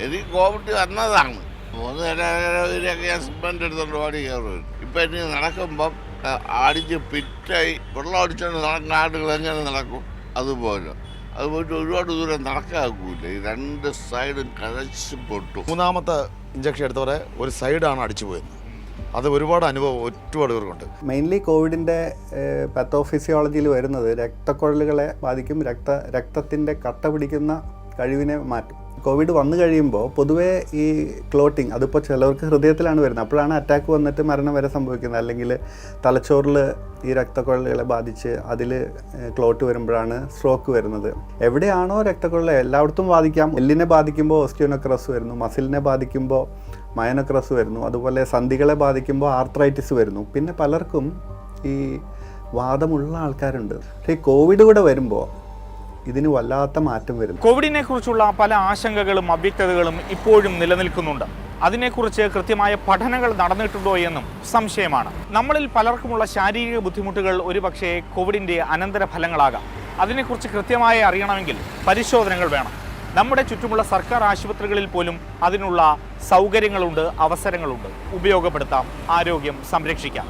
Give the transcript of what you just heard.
എനിക്ക് കോവിഡ് വന്നതാണ്. 3 ഞാൻ സിമെൻ്റ് എടുത്തുകൊണ്ട് ഓടി കയറും. ഇപ്പം എനിക്ക് നടക്കുമ്പം അടിച്ച് പിറ്റായി വെള്ളം അടിച്ചുകൊണ്ട് നടക്കുന്ന ആടുകൾ എങ്ങനെ നടക്കും അതുപോലെ അത് പോയിട്ട് ഒരുപാട് ദൂരം നടക്കാക്കൂല. ഈ 2 സൈഡും കഴച്ച് പൊട്ടും. 3ാമത്തെ ഇഞ്ചക്ഷൻ എടുത്തവരെ ഒരു സൈഡാണ് അടിച്ചു പോയത്. അത് ഒരുപാട് അനുഭവം ഒരുപാട് പേർക്കുണ്ട്. മെയിൻലി കോവിഡിൻ്റെ പത്തോഫിസിയോളജിയിൽ വരുന്നത് രക്തക്കുഴലുകളെ ബാധിക്കും. രക്തത്തിൻ്റെ കട്ട പിടിക്കുന്ന കഴിവിനെ മാറ്റും. കോവിഡ് വന്നു കഴിയുമ്പോൾ പൊതുവേ ഈ ക്ലോട്ടിങ് അതിപ്പോൾ ചിലവർക്ക് ഹൃദയത്തിലാണ് വരുന്നത്. അപ്പോഴാണ് അറ്റാക്ക് വന്നിട്ട് മരണം വരെ സംഭവിക്കുന്നത്. അല്ലെങ്കിൽ തലച്ചോറിൽ ഈ രക്തക്കുഴലുകളെ ബാധിച്ച് അതിൽ ക്ലോട്ട് വരുമ്പോഴാണ് സ്ട്രോക്ക് വരുന്നത്. എവിടെയാണോ രക്തക്കുഴൽ എല്ലായിടത്തും ബാധിക്കാം. എല്ലിനെ ബാധിക്കുമ്പോൾ ഓസ്റ്റിയോനെക്രോസ് വരുന്നു, മസിലിനെ ബാധിക്കുമ്പോൾ മയോനെക്രോസ് വരുന്നു, അതുപോലെ സന്ധികളെ ബാധിക്കുമ്പോൾ ആർത്രൈറ്റിസ് വരുന്നു. പിന്നെ പലർക്കും ഈ വാദമുള്ള ആൾക്കാരുണ്ട്. പക്ഷേ ഈ കോവിഡ് കൂടെ വരുമ്പോൾ ഇതിന് വല്ലാത്ത മാറ്റം വരും. കോവിഡിനെ കുറിച്ചുള്ള പല ആശങ്കകളും അവ്യക്തതകളും ഇപ്പോഴും നിലനിൽക്കുന്നുണ്ട്. അതിനെക്കുറിച്ച് കൃത്യമായ പഠനങ്ങൾ നടന്നിട്ടുണ്ടോ എന്നും സംശയമാണ്. നമ്മളിൽ പലർക്കുമുള്ള ശാരീരിക ബുദ്ധിമുട്ടുകൾ ഒരുപക്ഷേ കോവിഡിൻ്റെ അനന്തരഫലങ്ങളാകാം. അതിനെക്കുറിച്ച് കൃത്യമായി അറിയണമെങ്കിൽ പരിശോധനകൾ വേണം. നമ്മുടെ ചുറ്റുമുള്ള സർക്കാർ ആശുപത്രികളിൽ പോലും അതിനുള്ള സൗകര്യങ്ങളുണ്ട്, അവസരങ്ങളുണ്ട്. ഉപയോഗപ്പെടുത്താം, ആരോഗ്യം സംരക്ഷിക്കാം.